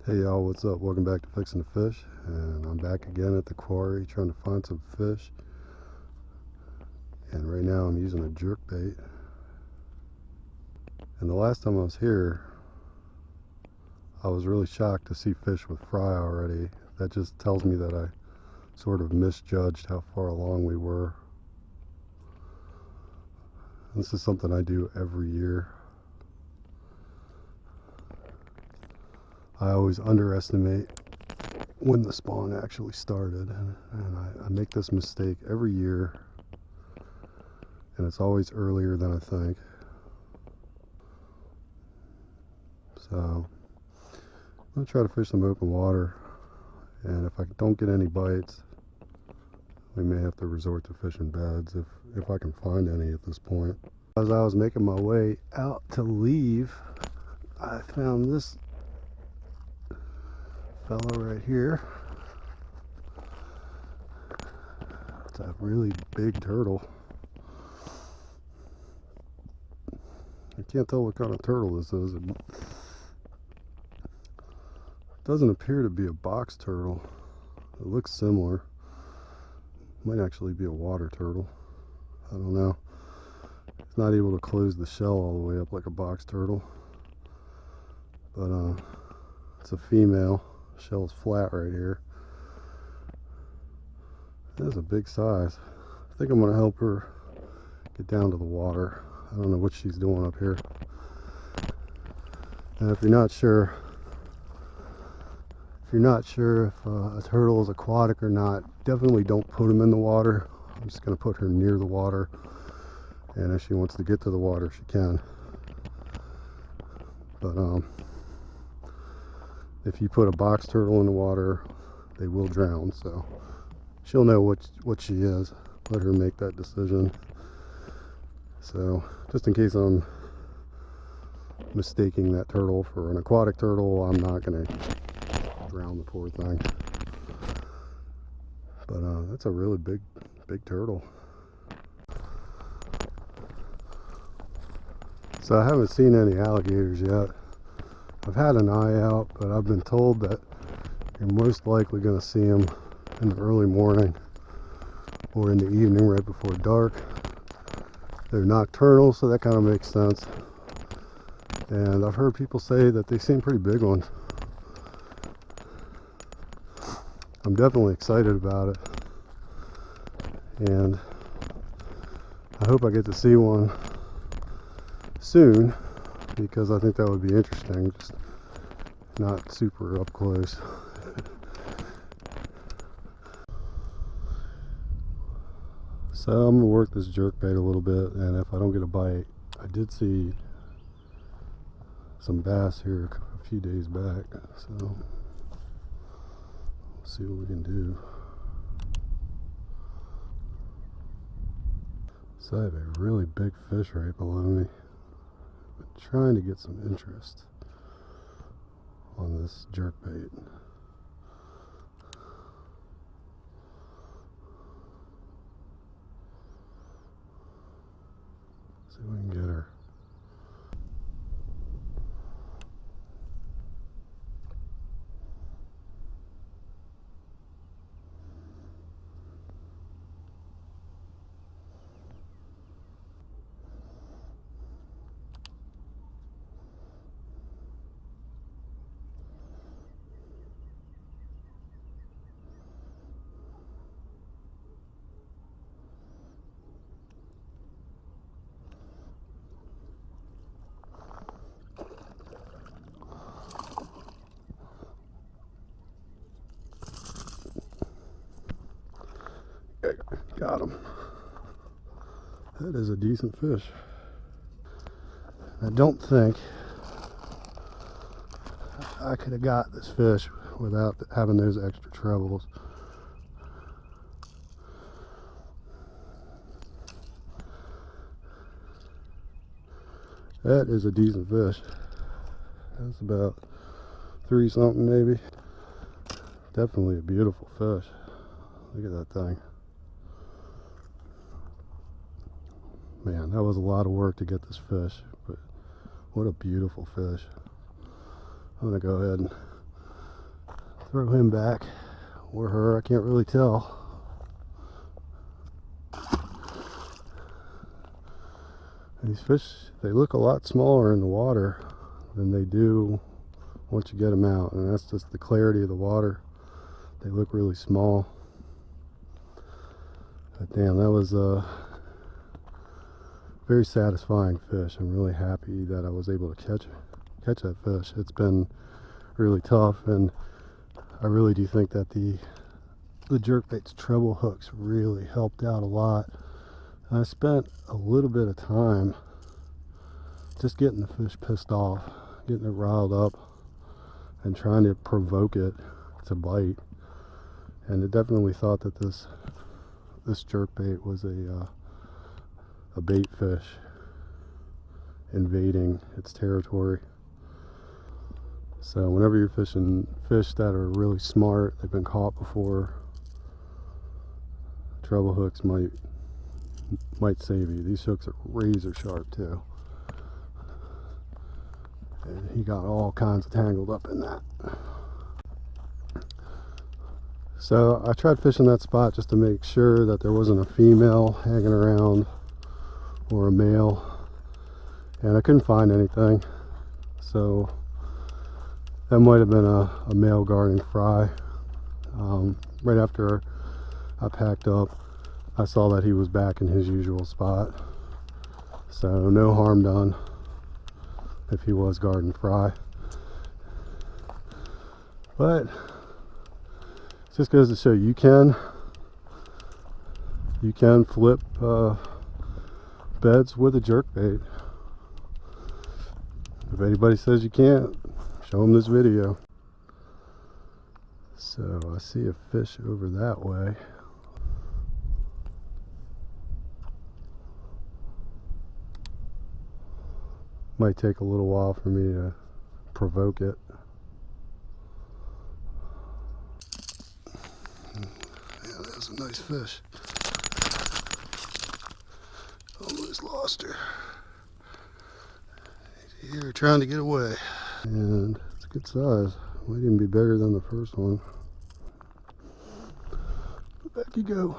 Hey y'all, what's up? Welcome back to Fixing the Fish, and I'm back again at the quarry trying to find some fish. And right now I'm using a jerkbait. And the last time I was here, I was really shocked to see fish with fry already. That just tells me that I sort of misjudged how far along we were. This is something I do every year. I always underestimate when the spawn actually started, and I make this mistake every year, and it's always earlier than I think. So I'm going to try to fish some open water, and if I don't get any bites, we may have to resort to fishing beds if I can find any at this point. As I was making my way out to leave, I found this fellow right here. It's a really big turtle. I can't tell what kind of turtle this is. It doesn't appear to be a box turtle. It looks similar. Might actually be a water turtle. I don't know. It's not able to close the shell all the way up like a box turtle. But it's a female. Shell's flat right here. That's a big size. I think I'm going to help her get down to the water. I don't know what she's doing up here. And if you're not sure if a turtle is aquatic or not, definitely don't put them in the water. I'm just going to put her near the water, and if she wants to get to the water, she can. But if you put a box turtle in the water, they will drown. So she'll know what she is. Let her make that decision. So just in case I'm mistaking that turtle for an aquatic turtle, I'm not going to drown the poor thing. But that's a really big turtle. So I haven't seen any alligators yet. I've had an eye out, but I've been told that you're most likely going to see them in the early morning or in the evening right before dark. They're nocturnal, so that kind of makes sense. And I've heard people say that they seem pretty big ones. I'm definitely excited about it, and I hope I get to see one soon, because I think that would be interesting, just not super up close. So I'm going to work this jerkbait a little bit, and if I don't get a bite, I did see some bass here a few days back, so we'll see what we can do. So I have a really big fish right below me. I'm trying to get some interest on this jerkbait. See if we can get her. Got him. That is a decent fish. I don't think I could have got this fish without having those extra trebles. That is a decent fish. That's about 3 something maybe. Definitely a beautiful fish. Look at that thing. Man, that was a lot of work to get this fish, but what a beautiful fish. I'm gonna go ahead and throw him back, or her, I can't really tell. These fish, they look a lot smaller in the water than they do once you get them out, and that's just the clarity of the water. They look really small. But damn, that was a very satisfying fish. I'm really happy that I was able to catch that fish. It's been really tough, and I really do think that the jerkbait's treble hooks really helped out a lot. I spent a little bit of time just getting the fish pissed off, getting it riled up, and trying to provoke it to bite. And it definitely thought that this jerkbait was a bait fish invading its territory. So whenever you're fishing fish that are really smart, they've been caught before, treble hooks might save you. These hooks are razor sharp too. And he got all kinds of tangled up in that. So I tried fishing that spot just to make sure that there wasn't a female hanging around or a male, and I couldn't find anything. So that might have been a male guarding fry. Right after I packed up, I saw that he was back in his usual spot. So no harm done if he was guarding fry. But it just goes to show you can flip beds with a jerkbait. If anybody says you can't, show them this video. So I see a fish over that way. Might take a little while for me to provoke it. Yeah, that was a nice fish. Almost lost her. He's here trying to get away. And it's a good size. Might even be bigger than the first one. But back you go.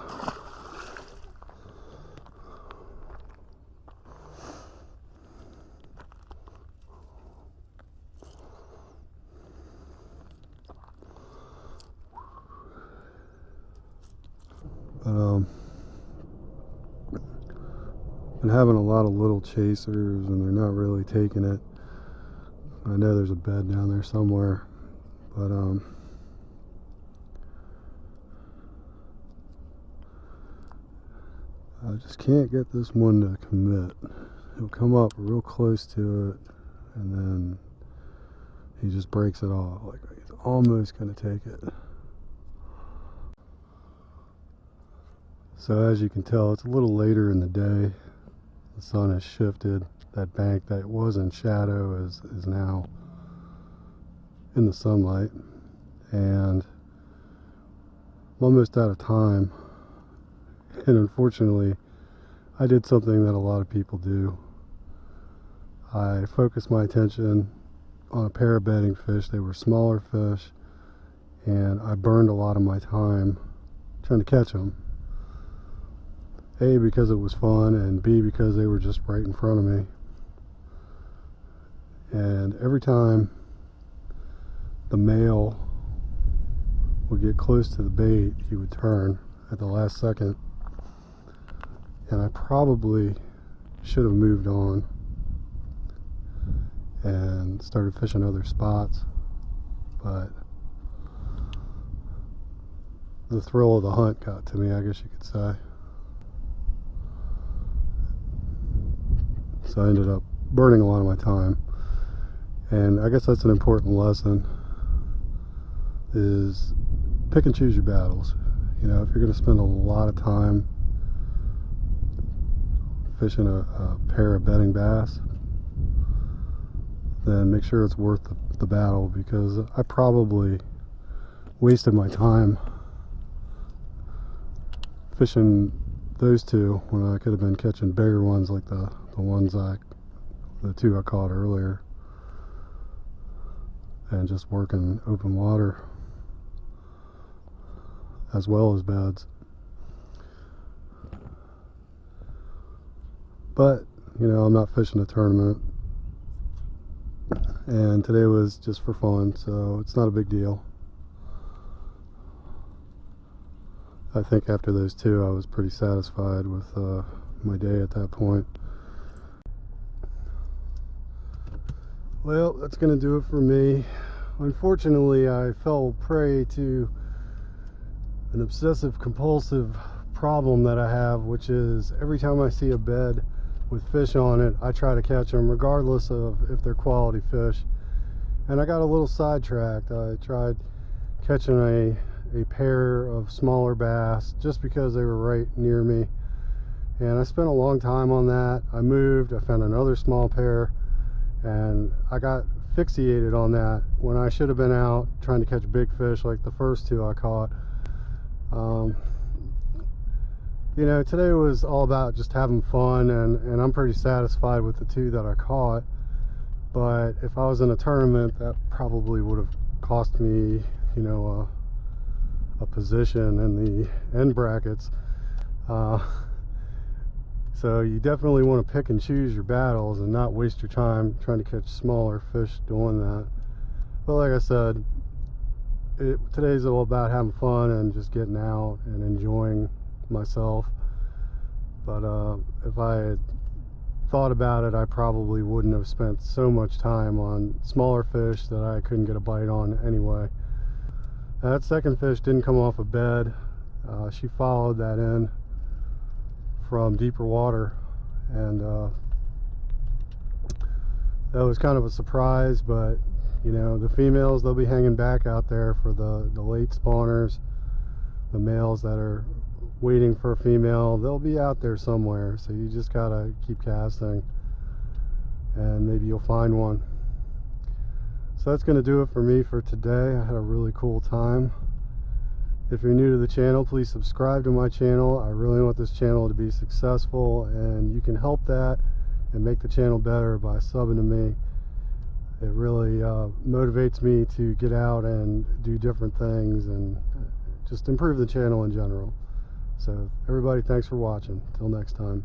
But been having a lot of little chasers and they're not really taking it. I know there's a bed down there somewhere, but I just can't get this one to commit. He'll come up real close to it and then he just breaks it off. Like he's almost gonna take it. So as you can tell, it's a little later in the day. The sun has shifted. That bank that was in shadow is now in the sunlight. And I'm almost out of time. And unfortunately, I did something that a lot of people do. I focused my attention on a pair of bedding fish. They were smaller fish. And I burned a lot of my time trying to catch them. A, because it was fun, and B, because they were just right in front of me. And every time the male would get close to the bait, he would turn at the last second. And I probably should have moved on and started fishing other spots. But the thrill of the hunt got to me, I guess you could say. So I ended up burning a lot of my time. And I guess that's an important lesson, is pick and choose your battles. You know, if you're going to spend a lot of time fishing a pair of bedding bass, then make sure it's worth the battle, because I probably wasted my time fishing those two when I could have been catching bigger ones like the two I caught earlier, and just working open water. as well as beds. But you know, I'm not fishing a tournament, and today was just for fun, so it's not a big deal. I think after those two I was pretty satisfied with my day at that point. Well, that's gonna do it for me. Unfortunately, I fell prey to an obsessive compulsive problem that I have, which is every time I see a bed with fish on it, I try to catch them regardless of if they're quality fish. And I got a little sidetracked. I tried catching a pair of smaller bass just because they were right near me, and I spent a long time on that. I moved, I found another small pair, and I got fixated on that when I should have been out trying to catch big fish like the first two I caught. You know, today was all about just having fun, and I'm pretty satisfied with the two that I caught. But if I was in a tournament, that probably would have cost me, you know, a position in the end brackets. So you definitely want to pick and choose your battles and not waste your time trying to catch smaller fish doing that. But like I said, today's all about having fun and just getting out and enjoying myself. But if I had thought about it, I probably wouldn't have spent so much time on smaller fish that I couldn't get a bite on anyway. That second fish didn't come off a bed. She followed that in from deeper water, and that was kind of a surprise. But you know, the females, they'll be hanging back out there for the late spawners. The males that are waiting for a female, they'll be out there somewhere, so you just gotta keep casting and maybe you'll find one. So that's going to do it for me for today. I had a really cool time. If you're new to the channel, please subscribe to my channel. I really want this channel to be successful, and you can help that and make the channel better by subbing to me. It really motivates me to get out and do different things and just improve the channel in general. So everybody, thanks for watching. Till next time.